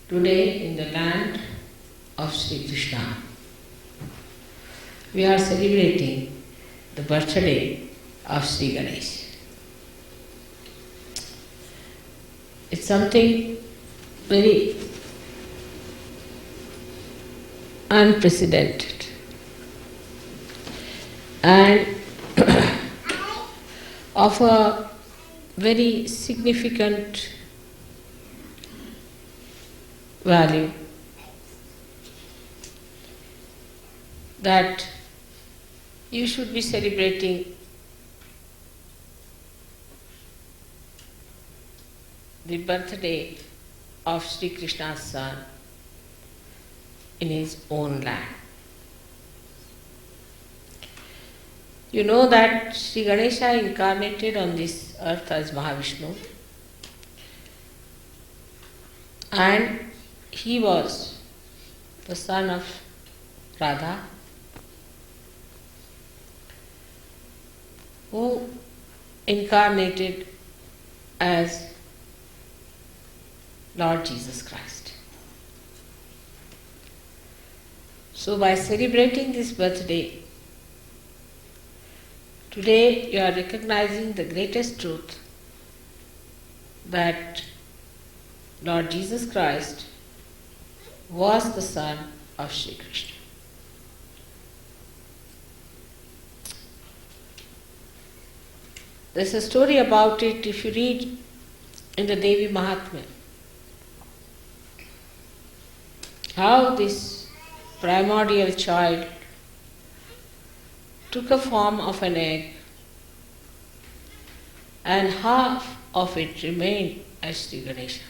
Today, in the land of Sri Krishna, we are celebrating the birthday of Shri Ganesha. It's something very unprecedented and of a very significant value, that you should be celebrating the birthday of Sri Krishna's son in his own land. You know that Shri Ganesha incarnated on this earth as Mahavishnu, and he was the son of Radha, who incarnated as Lord Jesus Christ. So by celebrating this birthday, today you are recognizing the greatest truth, that Lord Jesus Christ was the son of Shri Krishna. There's a story about it if you read in the Devi Mahatmya, how this primordial child took a form of an egg and half of it remained as Shri Ganesha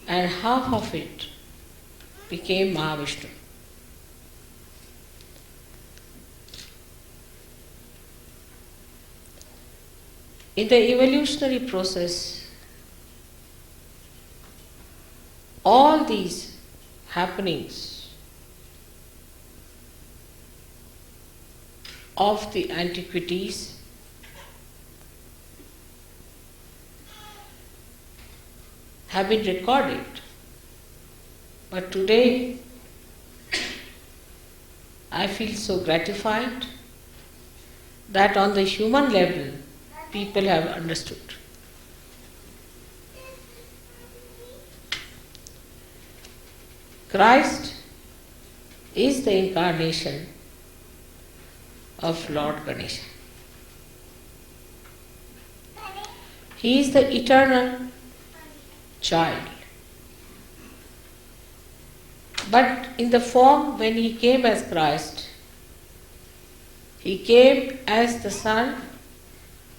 and half of it became Mahavishnu. In the evolutionary process, all these happenings of the antiquities have been recorded. But today, I feel so gratified that on the human level, people have understood. Christ is the incarnation of Lord Ganesha. He is the eternal child. But in the form when he came as Christ, he came as the son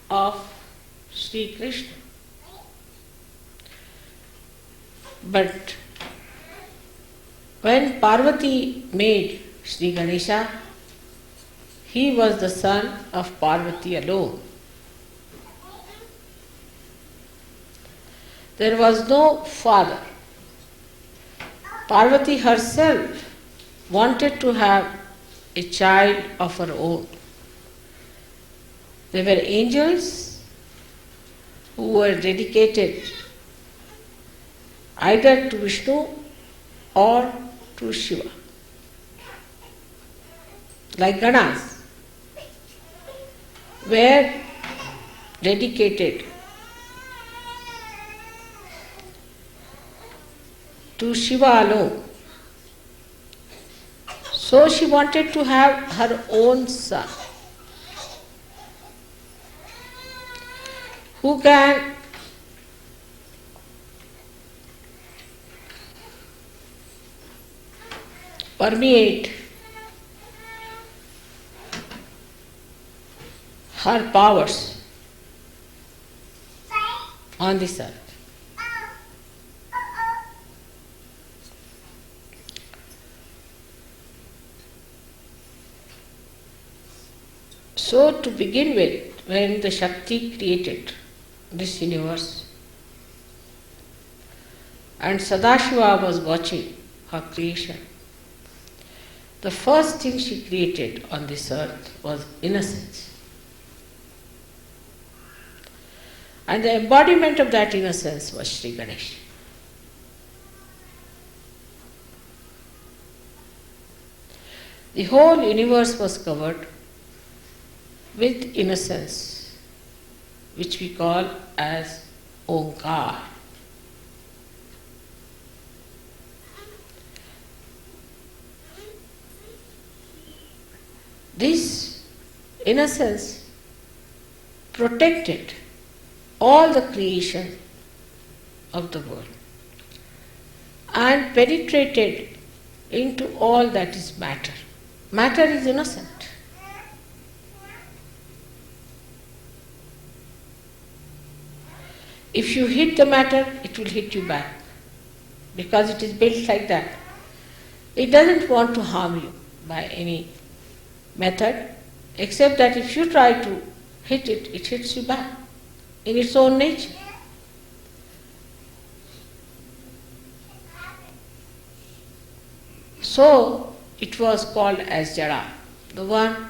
of Sri Krishna. But when Parvati made Shri Ganesha, he was the son of Parvati alone. There was no father. Parvati herself wanted to have a child of her own. There were angels who were dedicated either to Vishnu or to Shiva, like Ganas, were dedicated to Shiva alone. So she wanted to have her own son who can permeate her powers on this earth. So to begin with, when the Shakti created this universe and Sadashiva was watching her creation, the first thing she created on this earth was innocence. And the embodiment of that innocence was Shri Ganesha. The whole universe was covered with innocence, which we call as Omkar. This innocence protected all the creation of the world and penetrated into all that is matter. Matter is innocent. If you hit the matter, it will hit you back because it is built like that. It doesn't want to harm you by any method, except that if you try to hit it, it hits you back in its own nature. So it was called as Jada, the one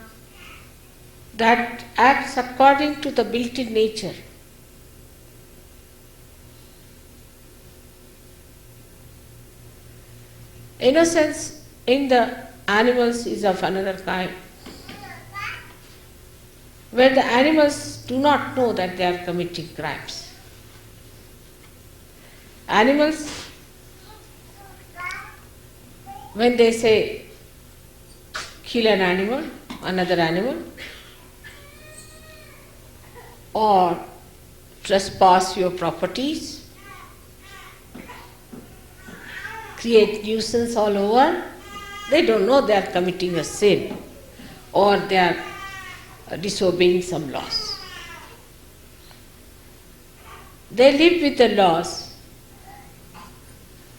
that acts according to the built-in nature. Innocence in the animals is of another kind, where the animals do not know that they are committing crimes. Animals, when they say kill an animal, another animal, or trespass your properties, create nuisance all over, they don't know they are committing a sin or they are disobeying some laws. They live with the laws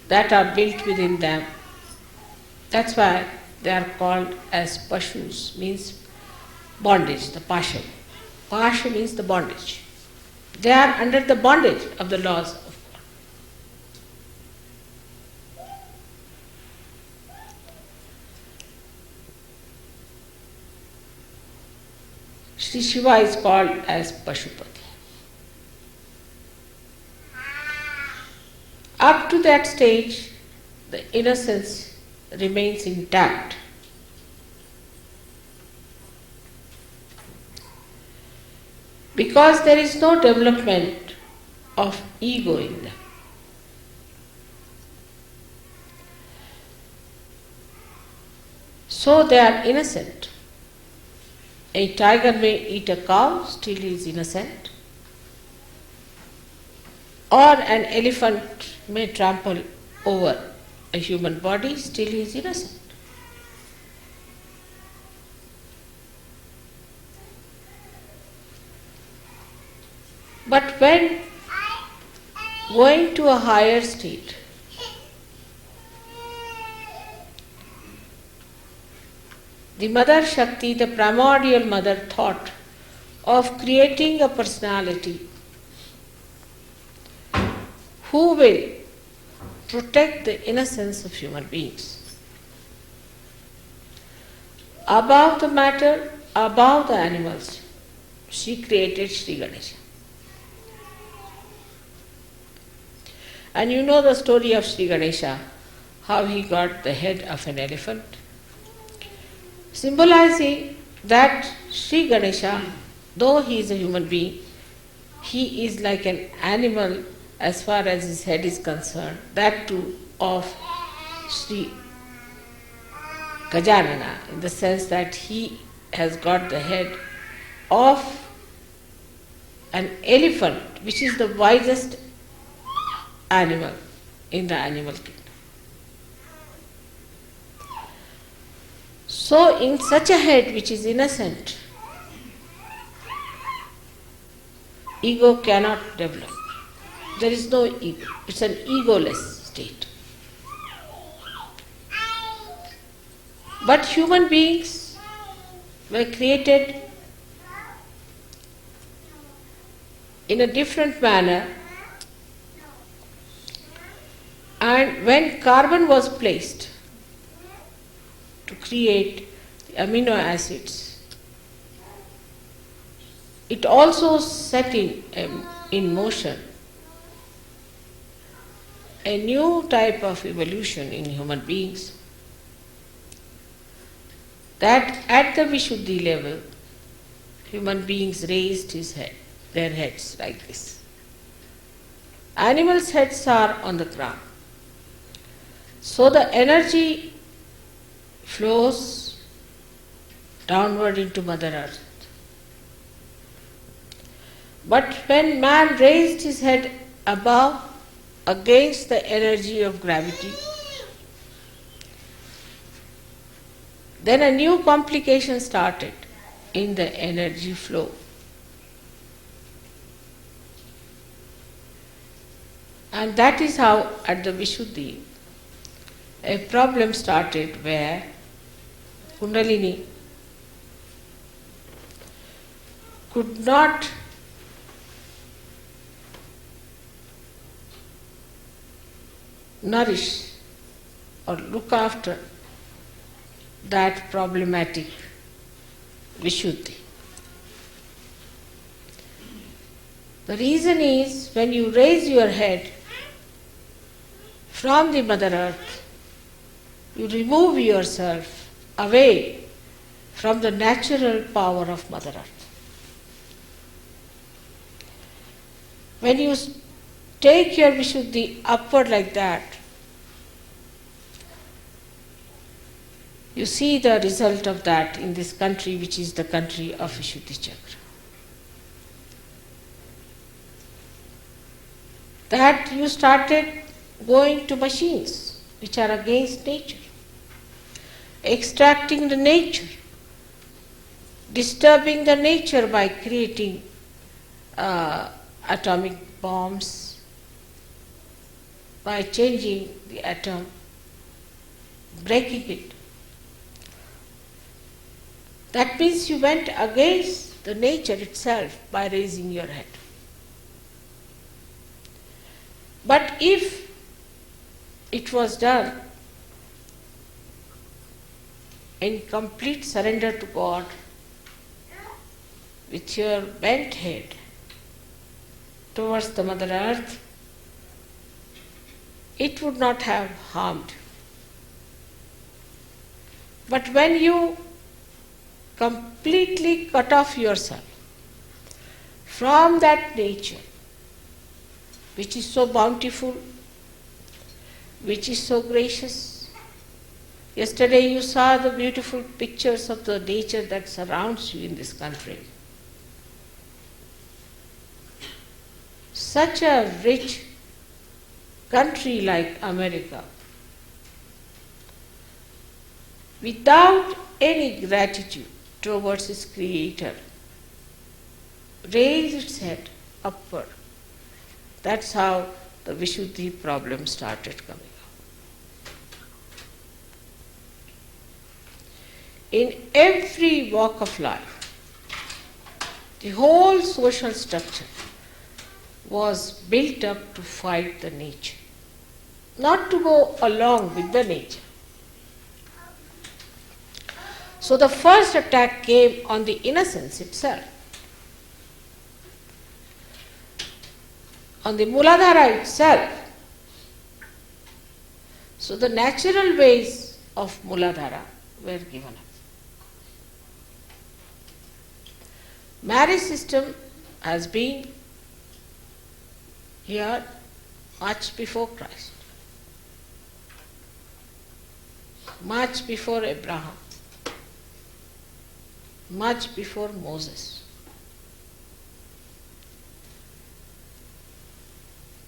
that are built within them. That's why they are called as pashus, means bondage, the pasha. Pasha means the bondage. They are under the bondage of the laws of God. Sri Shiva is called as Pashupati. Up to that stage, the innocence remains intact. Because there is no development of ego in them. So they are innocent. A tiger may eat a cow, still he is innocent. Or an elephant may trample over a human body, still he is innocent. But when going to a higher state, the Mother Shakti, the primordial mother, thought of creating a personality who will protect the innocence of human beings. Above the matter, above the animals, she created Shri Ganesha. And you know the story of Shri Ganesha, how he got the head of an elephant, symbolizing that Shri Ganesha, though he is a human being, he is like an animal as far as his head is concerned, that too of Shri Gajanana, in the sense that he has got the head of an elephant, which is the wisest animal in the animal kingdom. So in such a head which is innocent, ego cannot develop. There is no ego. It's an egoless state. But human beings were created in a different manner, and when carbon was placed to create the amino acids, it also set in motion a new type of evolution in human beings, that at the Vishuddhi level, human beings raised their heads like this. Animals' heads are on the ground. So the energy flows downward into Mother Earth. But when man raised his head above against the energy of gravity, then a new complication started in the energy flow. And that is how at the Vishuddhi a problem started where Kundalini could not nourish or look after that problematic Vishuddhi. The reason is when you raise your head from the Mother Earth, you remove yourself away from the natural power of Mother Earth. When you take your Vishuddhi upward like that, you see the result of that in this country, which is the country of Vishuddhi Chakra. That you started going to machines which are against nature, extracting the nature, disturbing the nature by creating atomic bombs, by changing the atom, breaking it. That means you went against the nature itself by raising your head. But if it was done in complete surrender to God, with your bent head towards the Mother Earth, it would not have harmed. But when you completely cut off yourself from that nature, which is so bountiful, which is so gracious. Yesterday you saw the beautiful pictures of the nature that surrounds you in this country. Such a rich country like America, without any gratitude towards its creator, raised its head upward. That's how the Vishuddhi problem started coming up. In every walk of life, the whole social structure was built up to fight the nature, not to go along with the nature. So the first attack came on the innocence itself, on the Muladhara itself. So the natural ways of Muladhara were given up. Marriage system has been here much before Christ, much before Abraham, much before Moses.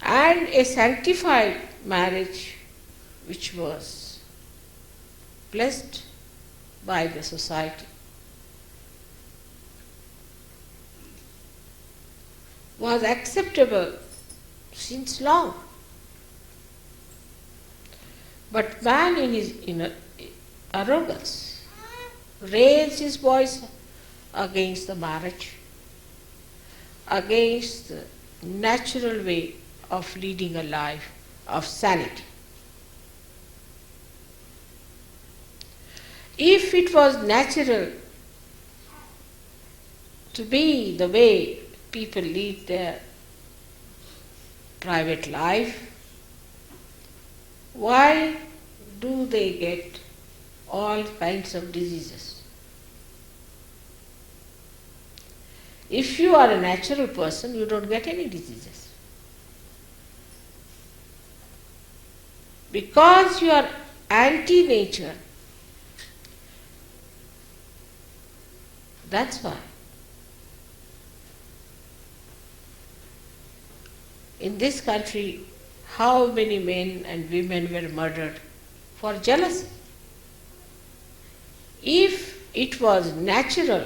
And a sanctified marriage which was blessed by the society was acceptable since long. But man in his inner arrogance raised his voice against the marriage, against the natural way of leading a life of sanity. If it was natural to be the way people lead their private life, why do they get all kinds of diseases? If you are a natural person, you don't get any diseases. Because you are anti-nature, that's why. In this country, how many men and women were murdered for jealousy? If it was natural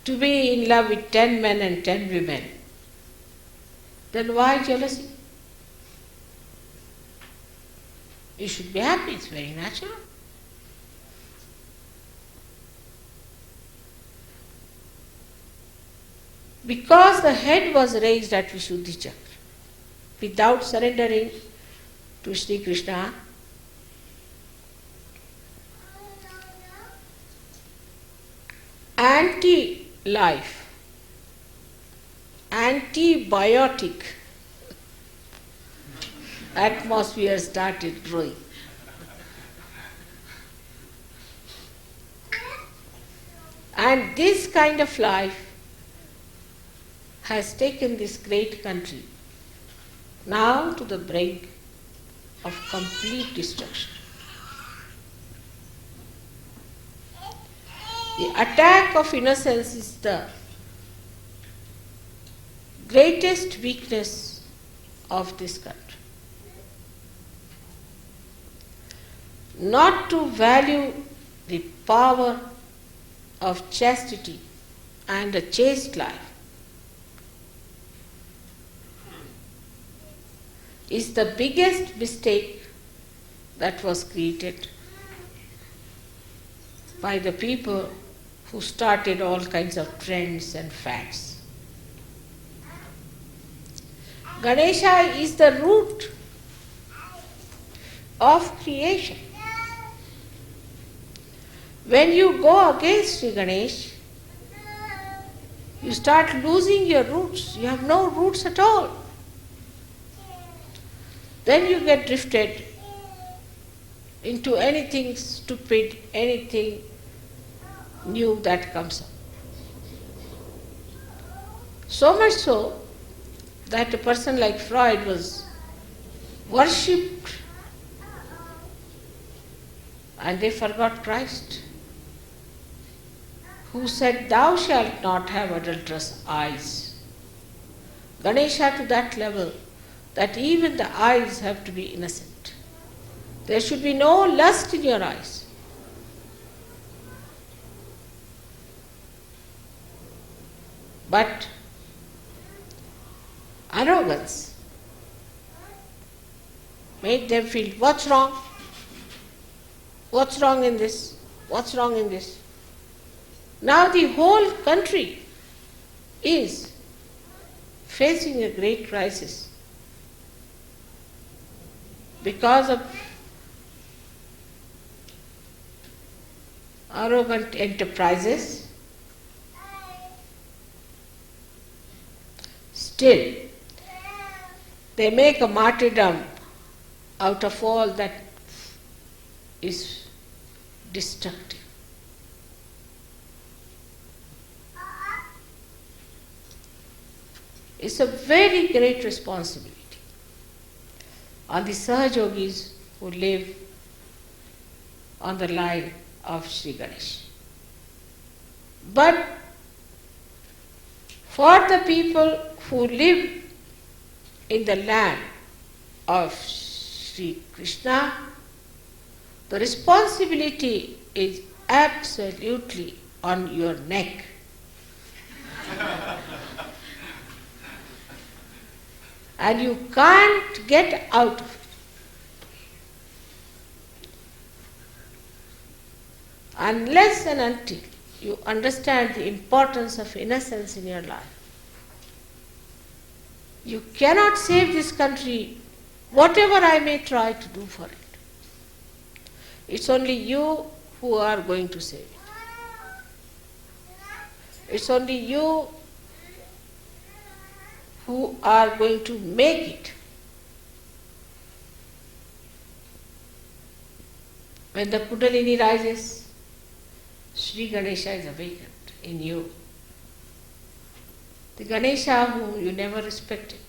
to be in love with 10 men and 10 women, then why jealousy? You should be happy, it's very natural. Because the head was raised at Vishuddhi Chakra, without surrendering to Shri Krishna, anti-life, antibiotic atmosphere started growing. And this kind of life has taken this great country now to the brink of complete destruction. The attack of innocence is the greatest weakness of this country. Not to value the power of chastity and a chaste life is the biggest mistake that was created by the people who started all kinds of trends and fads. Ganesha is the root of creation. When you go against Shri Ganesh, you start losing your roots. You have no roots at all. Then you get drifted into anything stupid, anything new that comes up. So much so that a person like Freud was worshipped and they forgot Christ, who said, "Thou shalt not have adulterous eyes." Ganesha to that level that even the eyes have to be innocent. There should be no lust in your eyes. But arrogance made them feel, what's wrong? What's wrong in this? What's wrong in this? Now the whole country is facing a great crisis because of arrogant enterprises. Still, they make a martyrdom out of all that is destructive. It's a very great responsibility on the Sahajogis who live on the line of Shri Ganesh. But for the people who live in the land of Shri Krishna, the responsibility is absolutely on your neck. And you can't get out of it. Unless and until you understand the importance of innocence in your life. You cannot save this country, whatever I may try to do for it. It's only you who are going to save it. It's only you who are going to make it. When the Kundalini rises, Shri Ganesha is awakened in you The Ganesha whom you never respected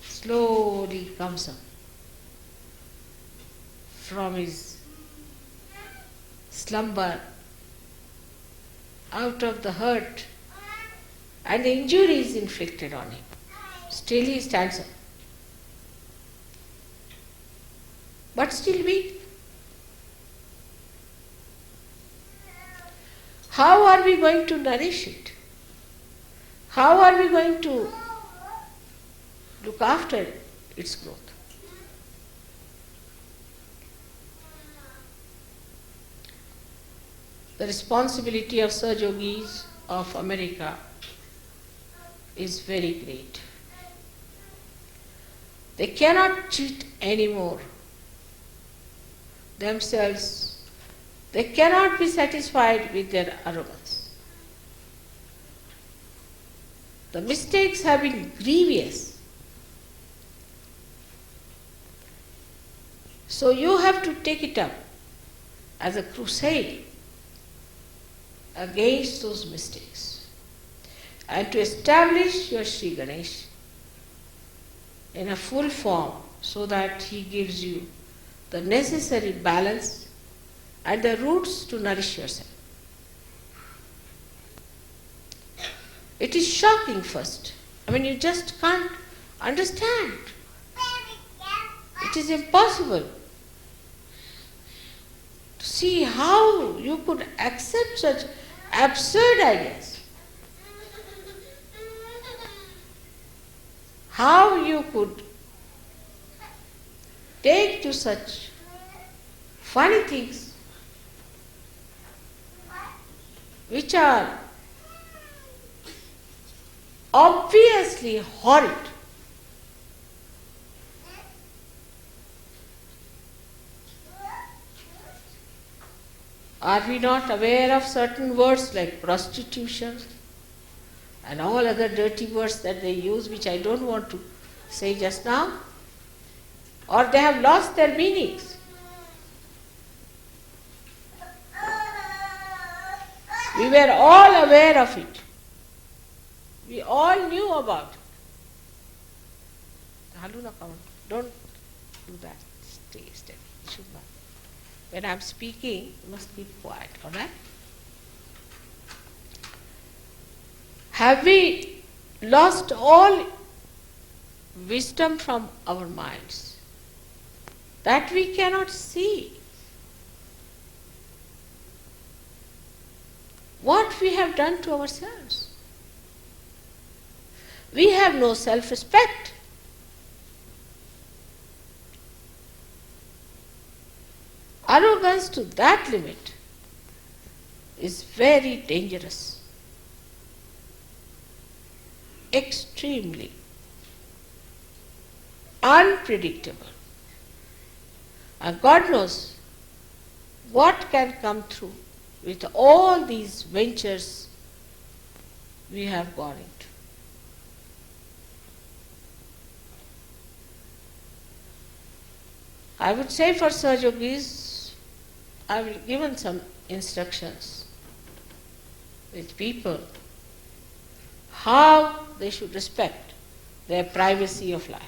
slowly comes up from his slumber, out of the hurt and the injuries inflicted on him. Still he stands up, but still weak. How are we going to nourish it? How are we going to look after its growth? The responsibility of Saj Yogis of America is very great. They cannot cheat anymore themselves. They cannot be satisfied with their arrogance. The mistakes have been grievous. So you have to take it up as a crusade against those mistakes and to establish your Shri Ganesh in a full form so that he gives you the necessary balance and the roots to nourish yourself. It is shocking first. You just can't understand. It is impossible to see how you could accept such absurd ideas. How you could take to such funny things which are obviously horrid. Are we not aware of certain words like prostitution and all other dirty words that they use, which I don't want to say just now? Or they have lost their meanings. We were all aware of it. We all knew about it. Haluna, come on. Don't do that. Stay steady. Shubha. When I am speaking, you must keep quiet, all right? Have we lost all wisdom from our minds that we cannot see what we have done to ourselves? We have no self-respect. Arrogance to that limit is very dangerous, extremely unpredictable. And God knows what can come through with all these ventures we have gone into. I would say for Saj Yogis, I have given some instructions with people how they should respect their privacy of life.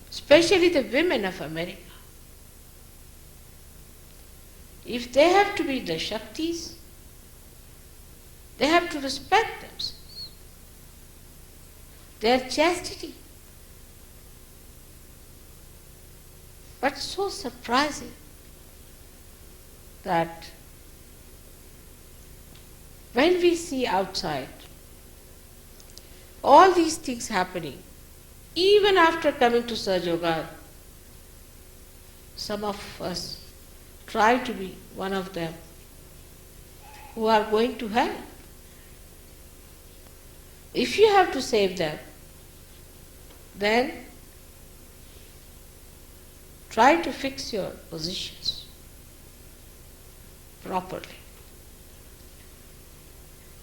Especially the women of America. If they have to be the Shaktis, they have to respect themselves, their chastity. But so surprising that when we see outside all these things happening, even after coming to Saj Yoga, some of us try to be one of them who are going to hell. If you have to save them, then try to fix your positions properly.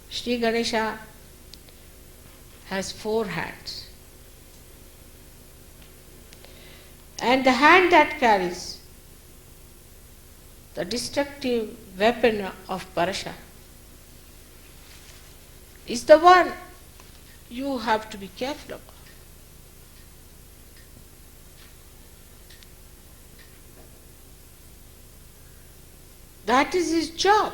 Shri Ganesha has 4 hands. And the hand that carries the destructive weapon of Parasha is the one you have to be careful about. That is his job.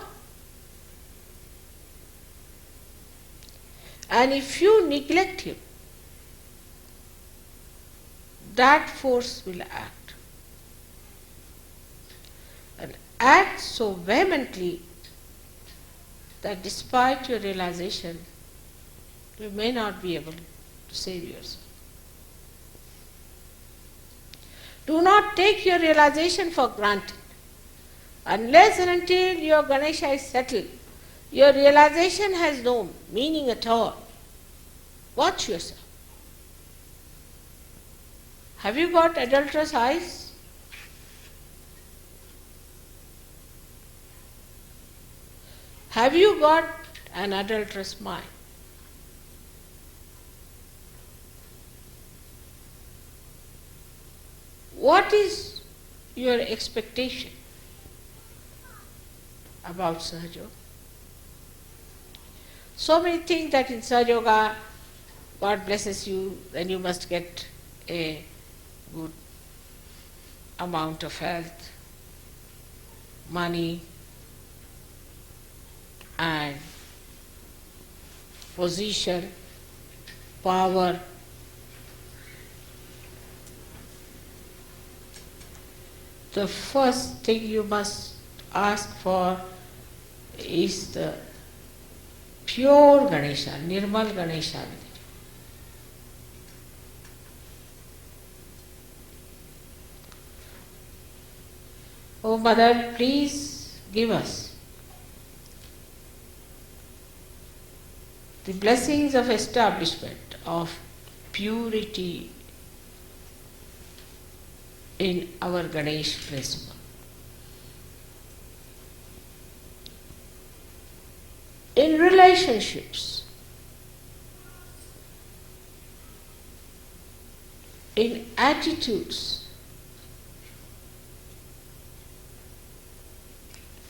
And if you neglect him, that force will act. And act so vehemently that despite your realization, you may not be able to save yourself. Do not take your realization for granted. Unless and until your Ganesha is settled, your realization has no meaning at all. Watch yourself. Have you got adulterous eyes? Have you got an adulterous mind? What is your expectation about Sahaja Yoga? So many think that in Sahaja Yoga, God blesses you, then you must get a good amount of health, money, and position, power. The first thing you must ask for is the pure Ganesha, Nirmal Ganesha. Oh Mother, please give us the blessings of establishment of purity in our Ganesh principle. In relationships, in attitudes,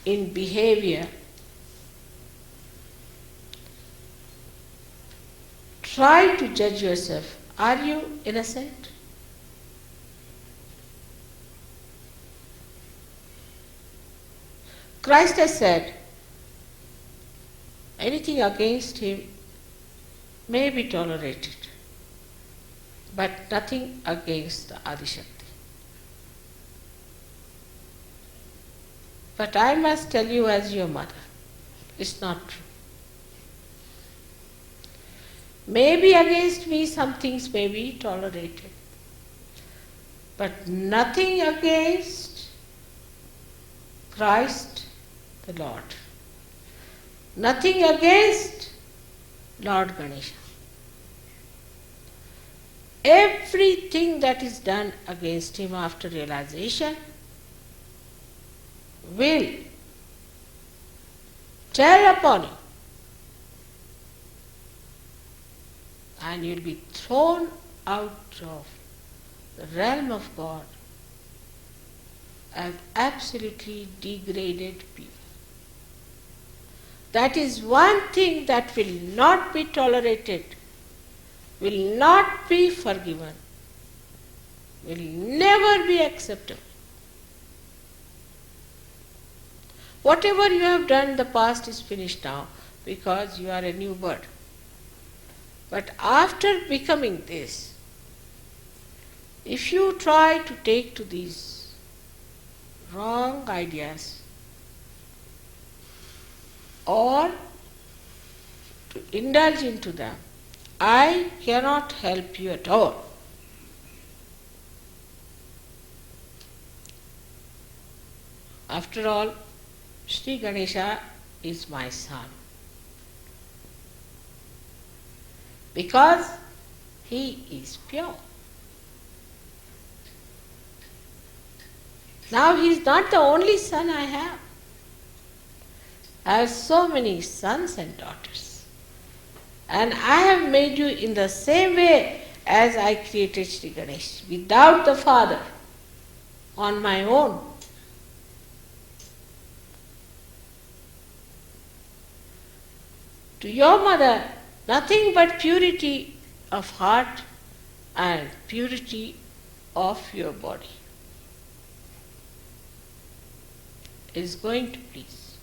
in behavior, try to judge yourself. Are you innocent? Christ has said, anything against him may be tolerated, but nothing against the Adishakti. But I must tell you as your mother, it's not true. Maybe against me some things may be tolerated, but nothing against Christ the Lord. Nothing against Lord Ganesha. Everything that is done against him after realization will tear upon you, and you will be thrown out of the realm of God as absolutely degraded people. That is one thing that will not be tolerated, will not be forgiven, will never be acceptable. Whatever you have done in the past is finished now because you are a new bird. But after becoming this, if you try to take to these wrong ideas or to indulge into them, I cannot help you at all. After all, Shri Ganesha is my son, because he is pure. Now he is not the only son I have. I have so many sons and daughters, and I have made you in the same way as I created Shri Ganesh, without the father. on my own. To your mother, nothing but purity of heart and purity of your body is going to please.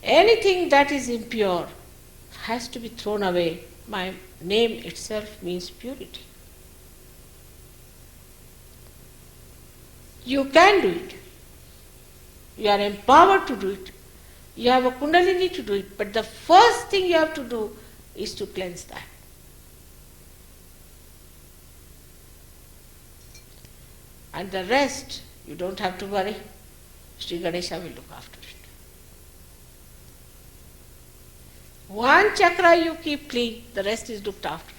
Anything that is impure has to be thrown away. My name itself means purity. You can do it. You are empowered to do it. You have a kundalini to do it. But the first thing you have to do is to cleanse that. And the rest, you don't have to worry. Shri Ganesha will look after it. One chakra you keep clean, the rest is looked after.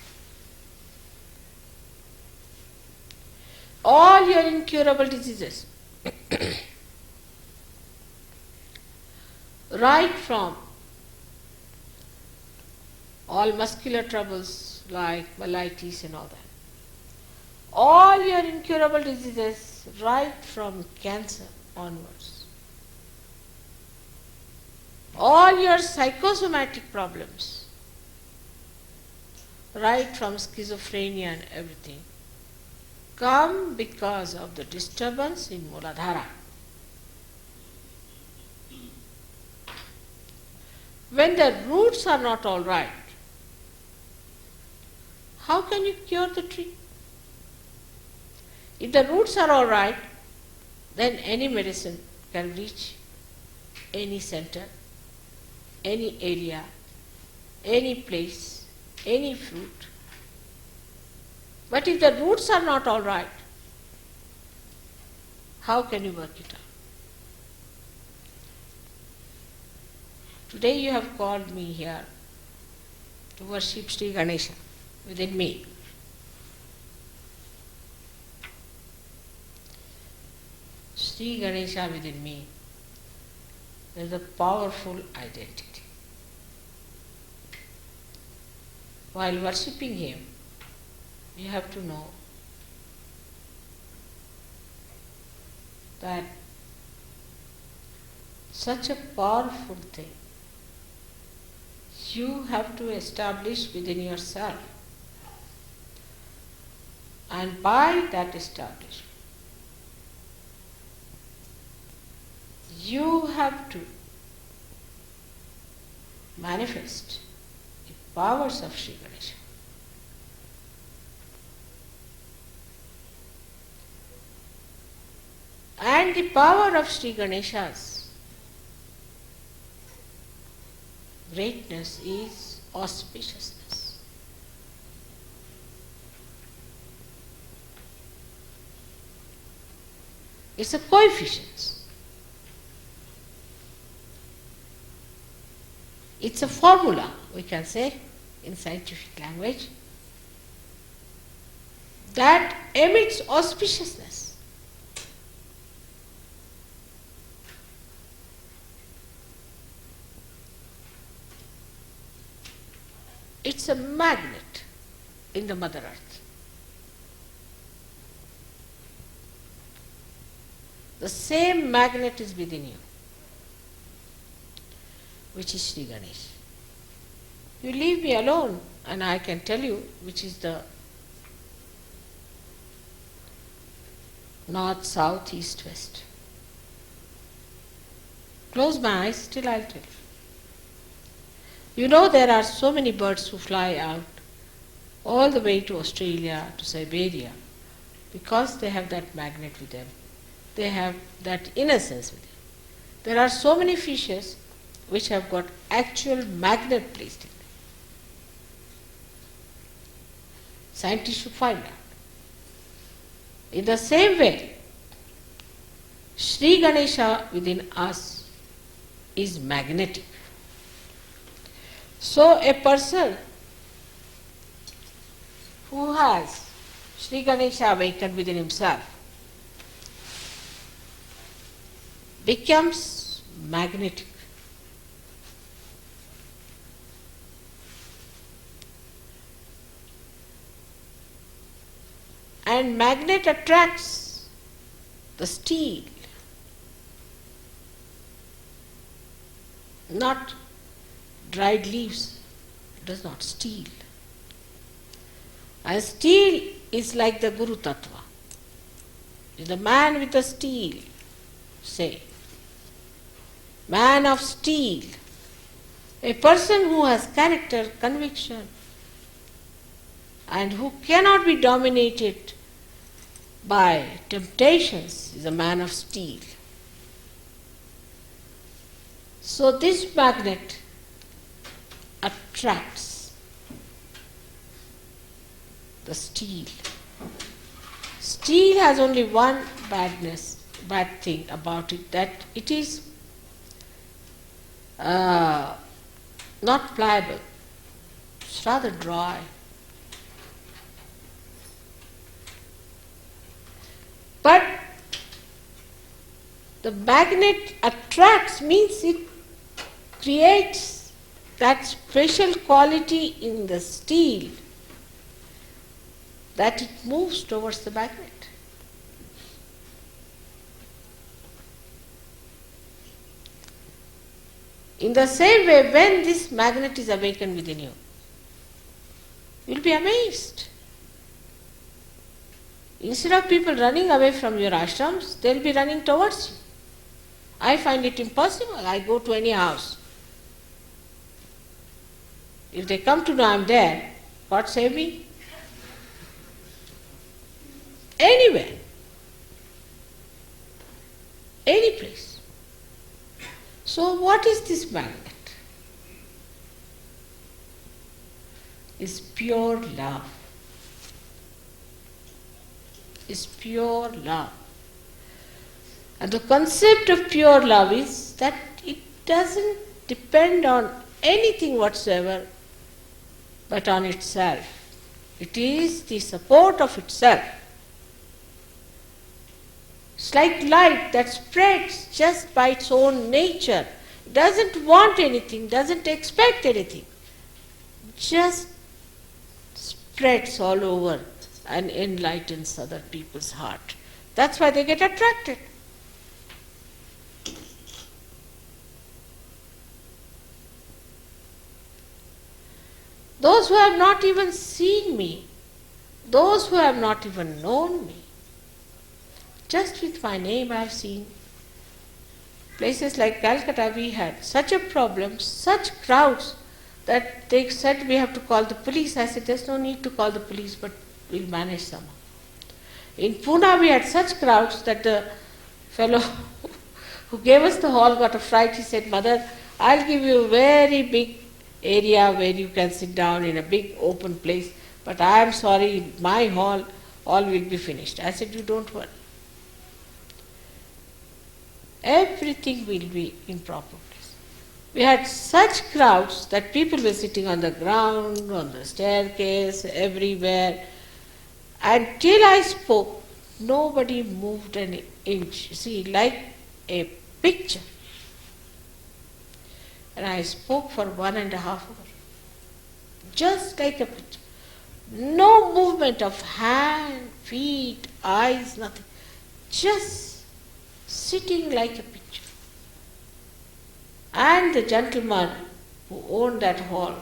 All your incurable diseases, right from all muscular troubles like myelitis and all that, all your incurable diseases right from cancer onwards, all your psychosomatic problems right from schizophrenia and everything come because of the disturbance in Muladhara. When the roots are not all right, how can you cure the tree? If the roots are all right, then any medicine can reach any center, any area, any place, any fruit. But if the roots are not all right, how can you work it out? Today you have called me here to worship Shri Ganesha within me. Shri Ganesha within me is a powerful identity. While worshipping him, you have to know that such a powerful thing you have to establish within yourself. And by that establishment, you have to manifest the powers of Shri Ganesha. And the power of Shri Ganesha's greatness is auspiciousness. It's a coefficient. It's a formula, we can say, in scientific language, that emits auspiciousness. It's a magnet in the Mother Earth. The same magnet is within you, which is Shri Ganesh. You leave me alone and I can tell you which is the north, south, east, west. Close my eyes, still I'll tell you. You know there are so many birds who fly out all the way to Australia, to Siberia, because they have that magnet with them. They have that innocence with them. There are so many fishes which have got actual magnet placed in them. Scientists should find out. In the same way, Shri Ganesha within us is magnetic. So a person who has Shri Ganesha awakened within himself becomes magnetic. and magnet attracts the steel, not dried leaves. It does not. Steel. And steel is like the Guru Tattva. The man with the steel, say. Man of steel. A person who has character, conviction, and who cannot be dominated by temptations is a man of steel. So this magnet attracts the steel. Steel has only one bad thing about it, that it is not pliable. It's rather dry. But the magnet attracts means it creates that special quality in the steel that it moves towards the magnet. In the same way, when this magnet is awakened within you, you'll be amazed. Instead of people running away from your ashrams, they'll be running towards you. I find it impossible. I go to any house. If they come to know I'm there, God save me. Anywhere. Any place. So what is this magnet? It's pure love. Is pure love. And the concept of pure love is that it doesn't depend on anything whatsoever but on itself. It is the support of itself. It's like light that spreads just by its own nature. Doesn't want anything, doesn't expect anything. Just spreads all over and enlightens other people's heart. That's why they get attracted. Those who have not even seen me, those who have not even known me, just with my name I have seen. Places like Calcutta, we had such a problem, such crowds, that they said we have to call the police. I said there's no need to call the police, but we'll manage somehow. In Pune we had such crowds that the fellow who gave us the hall got a fright. He said, Mother, I'll give you a very big area where you can sit down in a big open place, but I am sorry, my hall, all will be finished. I said, you don't worry. Everything will be in proper place. We had such crowds that people were sitting on the ground, on the staircase, everywhere. Until I spoke, nobody moved an inch. See, like a picture. And I spoke for 1.5 hours. Just like a picture. No movement of hand, feet, eyes, nothing. Just sitting like a picture. And the gentleman who owned that hall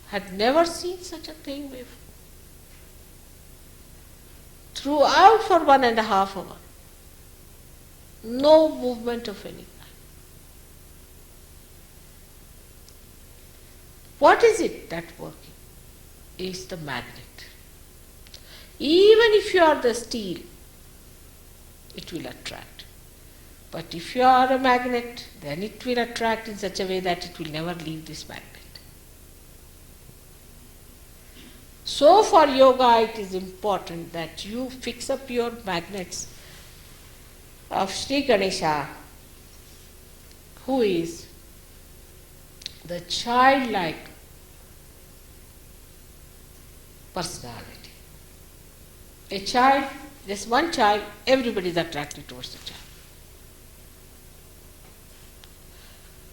had never seen such a thing before. Throughout for 1.5 hours, no movement of any kind. What is it that working? Is the magnet. Even if you are the steel, it will attract. But if you are a magnet, then it will attract in such a way that it will never leave this magnet. So for yoga it is important that you fix up your magnets of Shri Ganesha, who is the childlike personality. A child, just one child, everybody is attracted towards the child.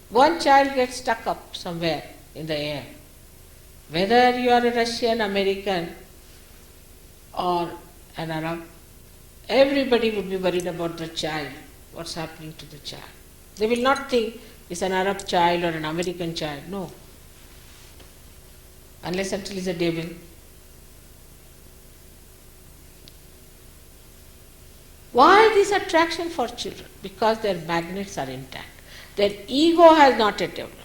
One child gets stuck up somewhere in the air. Whether you are a Russian, American, or an Arab, everybody would be worried about the child, what's happening to the child. They will not think it's an Arab child or an American child, no. Unless until it's a devil. Why this attraction for children? Because their magnets are intact. Their ego has not yet developed.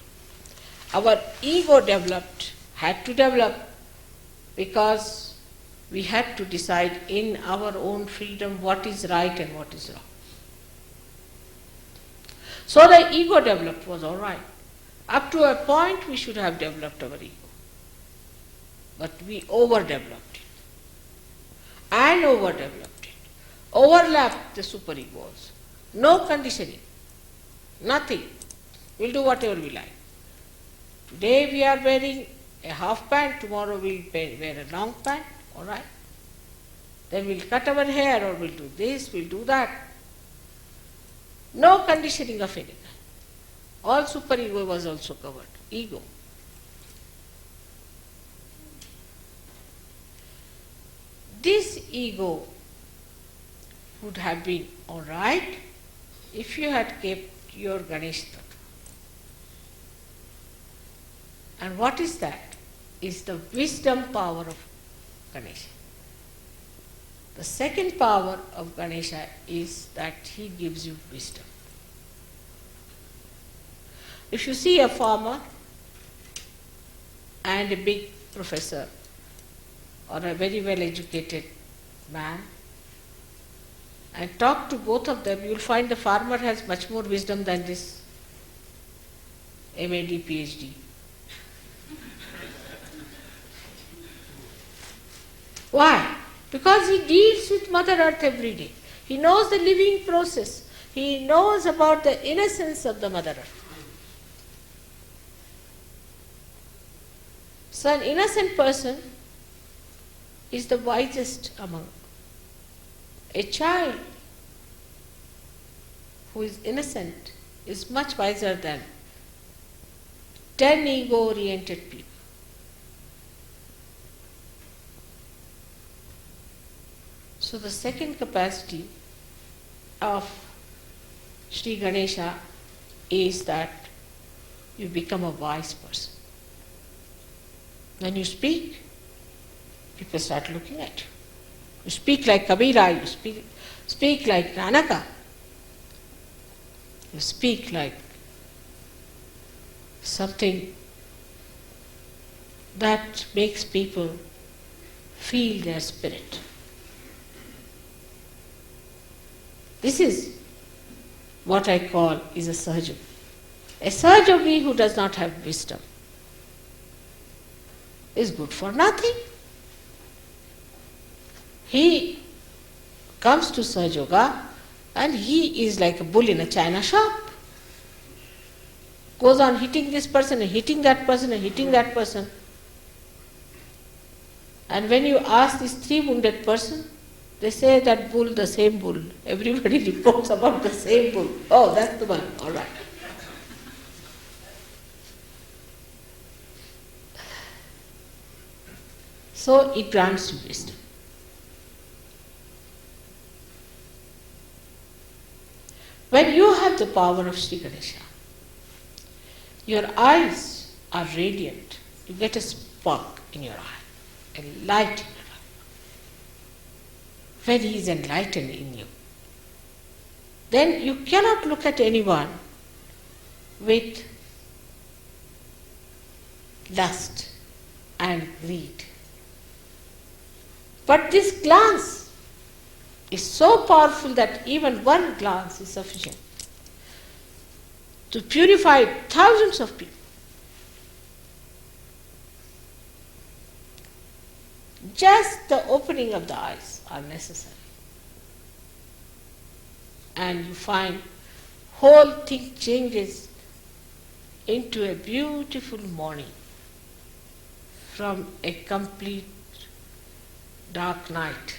Our ego had to develop because we had to decide in our own freedom what is right and what is wrong. So the ego developed was all right. Up to a point we should have developed our ego. But we overdeveloped it. And overdeveloped it. Overlapped the superego also. No conditioning. Nothing. We'll do whatever we like. Today we are wearing a half pant, tomorrow we'll wear a long pant, all right? Then we'll cut our hair or we'll do this, we'll do that. No conditioning of any kind. All superego was also covered. Ego. This ego would have been all right if you had kept your Ganesh Tattva. And what is that? Is the wisdom power of Ganesha. The second power of Ganesha is that he gives you wisdom. If you see a farmer and a big professor or a very well educated man and talk to both of them, you will find the farmer has much more wisdom than this MAD, PhD. Why? Because he deals with Mother Earth every day. He knows the living process. He knows about the innocence of the Mother Earth. So an innocent person is the wisest among. A child who is innocent is much wiser than 10 ego-oriented people. So the second capacity of Shri Ganesha is that you become a wise person. When you speak, people start looking at you. You speak like Kabira, you speak like Nanaka. You speak like something that makes people feel their spirit. This is what I call is a Sahajogi. A Sahajogi who does not have wisdom is good for nothing. He comes to Sahajoga and he is like a bull in a china shop. Goes on hitting this person and hitting that person and hitting that person. And when you ask this three-wounded person, they say that bull, the same bull. Everybody reports about the same bull. Oh, that's the one. All right. So it grants you wisdom. When you have the power of Shri Ganesha, your eyes are radiant. You get a spark in your eye, a light in your eye. When he is enlightened in you, then you cannot look at anyone with lust and greed. But this glance is so powerful that even one glance is sufficient to purify thousands of people. Just the opening of the eyes are necessary. And you find whole thing changes into a beautiful morning from a complete dark night.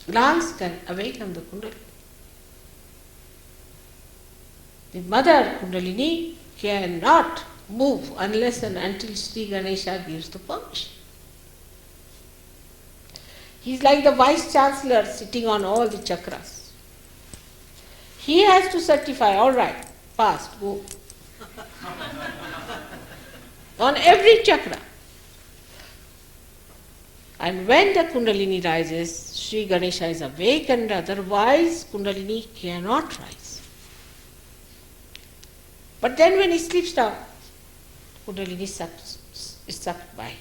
Glance can awaken the Kundalini. The mother Kundalini cannot move unless and until Shri Ganesha gives the permission. He is like the Vice Chancellor sitting on all the chakras. He has to certify, all right, passed, go. On every chakra. And when the Kundalini rises, Shri Ganesha is awakened, otherwise Kundalini cannot rise. But then when he sleeps down, Kundalini is sucked by.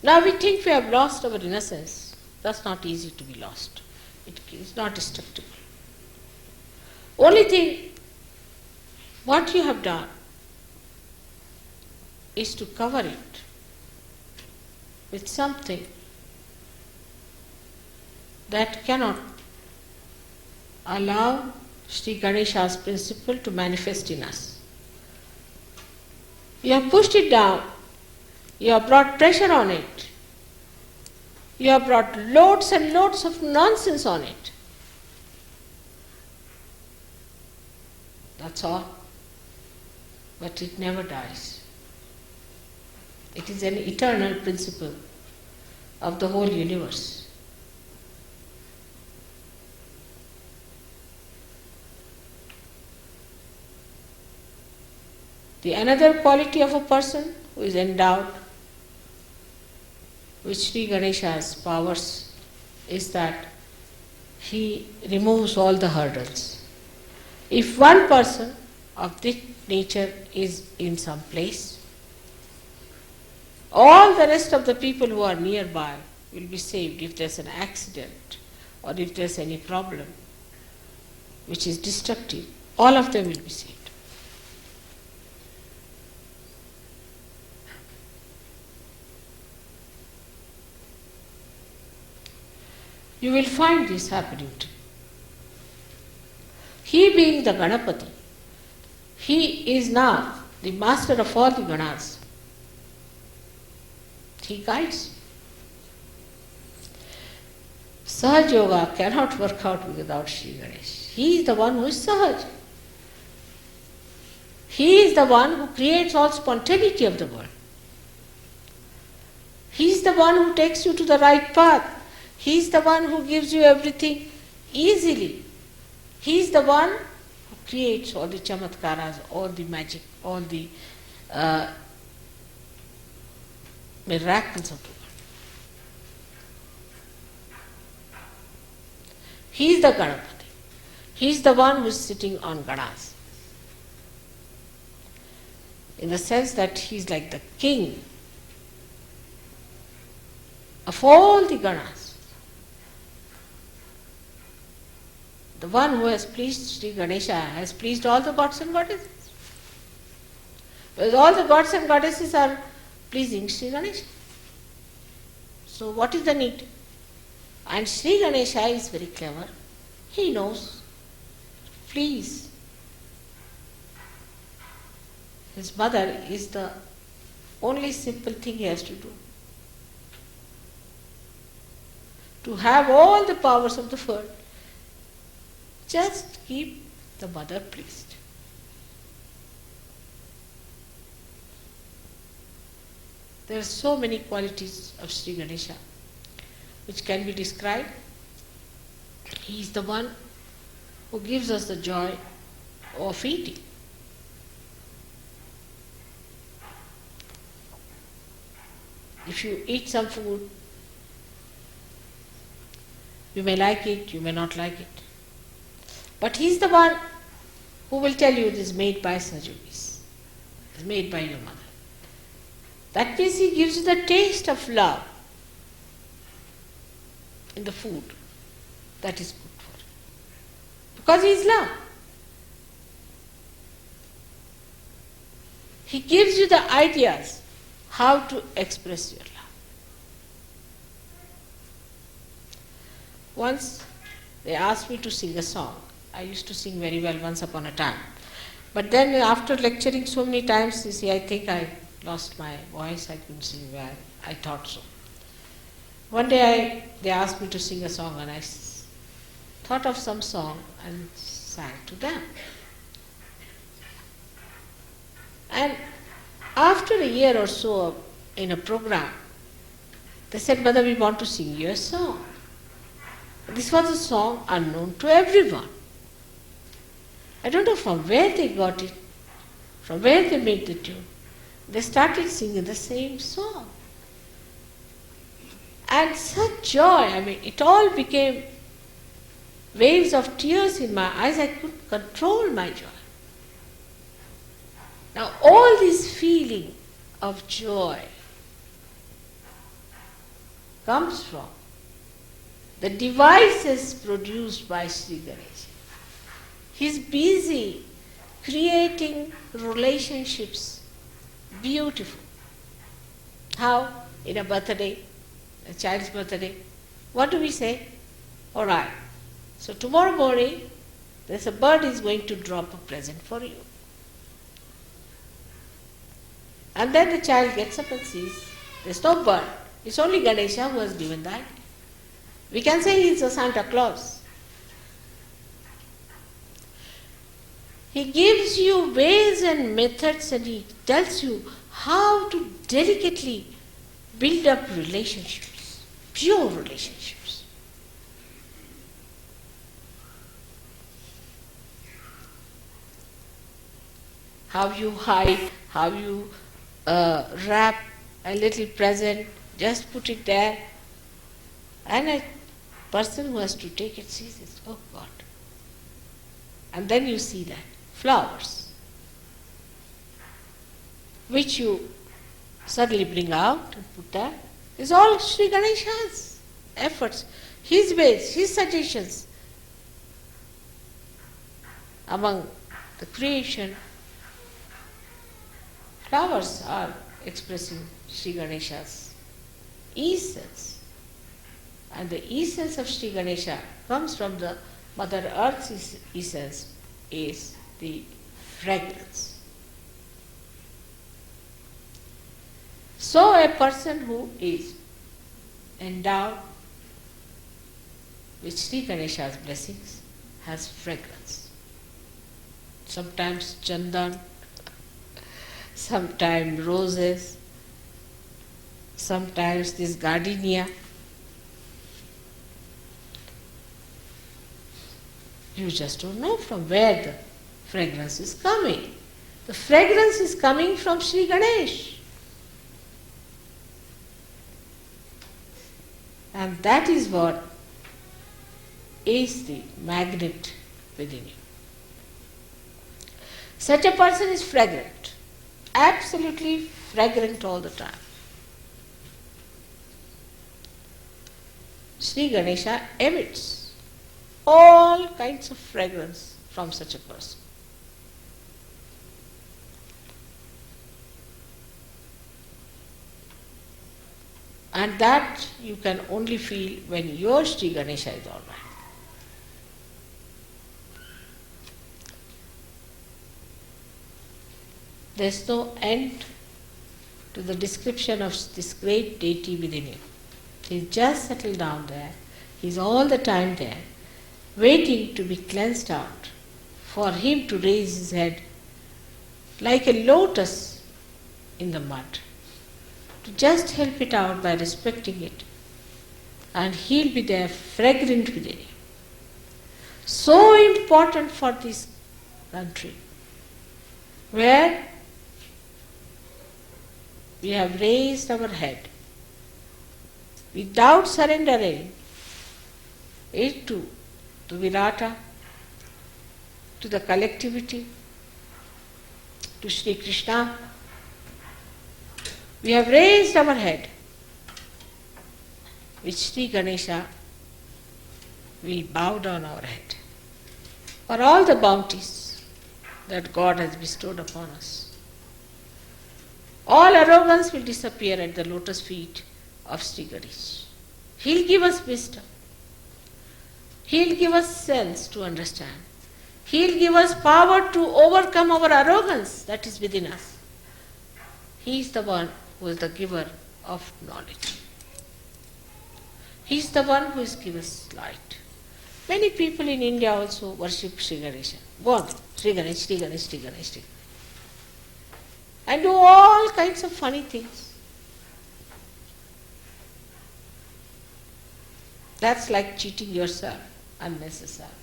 Now we think we have lost our innocence. That's not easy to be lost. It is not destructible. Only thing, what you have done is to cover it with something that cannot allow Shri Ganesha's principle to manifest in us. You have pushed it down. You have brought pressure on it. You have brought loads and loads of nonsense on it. That's all. But it never dies. It is an eternal principle of the whole universe. The another quality of a person who is endowed with Shri Ganesha's powers is that he removes all the hurdles. If one person of this nature is in some place, all the rest of the people who are nearby will be saved. If there's an accident or if there's any problem which is destructive, all of them will be saved. You will find this happening too. He being the Ganapati, he is now the master of all the Ganas. He guides. Sahaj Yoga cannot work out without Shri Ganesh. He is the one who is Sahaj. He is the one who creates all spontaneity of the world. He is the one who takes you to the right path. He is the one who gives you everything easily. He is the one who creates all the chamatkaras, all the magic, all the miracles of the world. He is the Ganapati. He is the one who is sitting on Ganas. In the sense that he is like the king of all the Ganas. The one who has pleased Shri Ganesha has pleased all the gods and goddesses. Because all the gods and goddesses are pleasing Shri Ganesha. So what is the need? And Shri Ganesha is very clever. He knows. Please. His mother is the only simple thing he has to do. To have all the powers of the world. Just keep the mother pleased. There are so many qualities of Shri Ganesha which can be described. He is the one who gives us the joy of eating. If you eat some food, you may like it, you may not like it. But he is the one who will tell you this is made by Sajogis. It is made by your mother. That means he gives you the taste of love in the food that is good for you. Because he is love. He gives you the ideas how to express your love. Once they asked me to sing a song. I used to sing very well once upon a time. But then after lecturing so many times, you see, I think I lost my voice, I couldn't sing well. I thought so. One day they asked me to sing a song and I thought of some song and sang to them. And after a year or so in a program, they said, Mother, we want to sing you a song. This was a song unknown to everyone. I don't know from where they got it, from where they made the tune. They started singing the same song. And such joy, it all became waves of tears in my eyes. I couldn't control my joy. Now all this feeling of joy comes from the devices produced by Shri Ganesha. He's busy creating relationships, beautiful. How? In a birthday, a child's birthday, what do we say? All right, so tomorrow morning, there's a bird is going to drop a present for you. And then the child gets up and sees, there's no bird. It's only Ganesha who has given that. We can say he's a Santa Claus. He gives you ways and methods, and he tells you how to delicately build up relationships, pure relationships. How you hide, how you wrap a little present, just put it there, and a person who has to take it sees it, oh God. And then you see that flowers, which you suddenly bring out and put there, is all Shri Ganesha's efforts, his ways, his suggestions. Among the creation, flowers are expressing Shri Ganesha's essence. And the essence of Shri Ganesha comes from the Mother Earth's essence, is the fragrance. So a person who is endowed with Shri Ganesha's blessings has fragrance. Sometimes chandan, sometimes roses, sometimes this gardenia. You just don't know from where the fragrance is coming. The fragrance is coming from Shri Ganesh. And that is what is the magnet within you. Such a person is fragrant, absolutely fragrant all the time. Shri Ganesha emits all kinds of fragrance from such a person. And that you can only feel when your Shri Ganesha is all right. There's no end to the description of this great deity within you. He's just settled down there. He's all the time there, waiting to be cleansed out, for him to raise his head like a lotus in the mud, to just help it out by respecting it, and he'll be there fragrant within you. So important for this country, where we have raised our head without surrendering it to Virata, to the collectivity, to Sri Krishna. We have raised our head with Shri Ganesha. We bow down our head for all the bounties that God has bestowed upon us. All arrogance will disappear at the lotus feet of Shri Ganesha. He'll give us wisdom. He'll give us sense to understand. He'll give us power to overcome our arrogance that is within us. He is the one who is the giver of knowledge. He is the one who has given us light. Many people in India also worship Shri Ganesha. Go on, Shri Ganesh, Shri Ganesh, Shri Ganesh, Shri Ganesh. And do all kinds of funny things. That's like cheating yourself unnecessarily.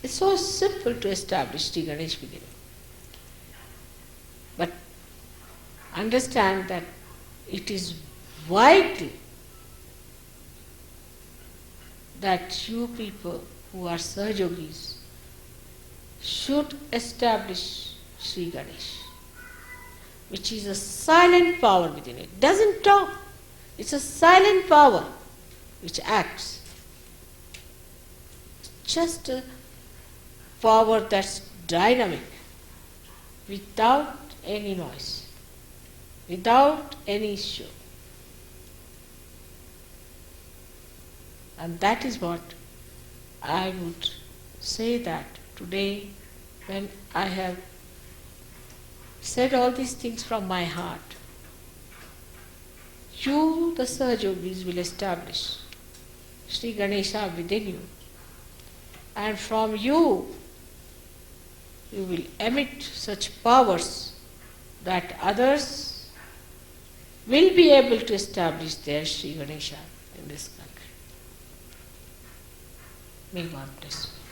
It's so simple to establish Shri Ganesh beginning. But understand that it is vital that you people who are Sahajogis should establish Shri Ganesh, which is a silent power within it. Doesn't talk. It's a silent power which acts. It's just a power that's dynamic, without any noise, without any show. And that is what I would say that today, when I have said all these things from my heart, you, the Sahajogis, will establish Shri Ganesha within you. And from you, you will emit such powers that others will be able to establish their Shri Ganesha in this country. May God bless you.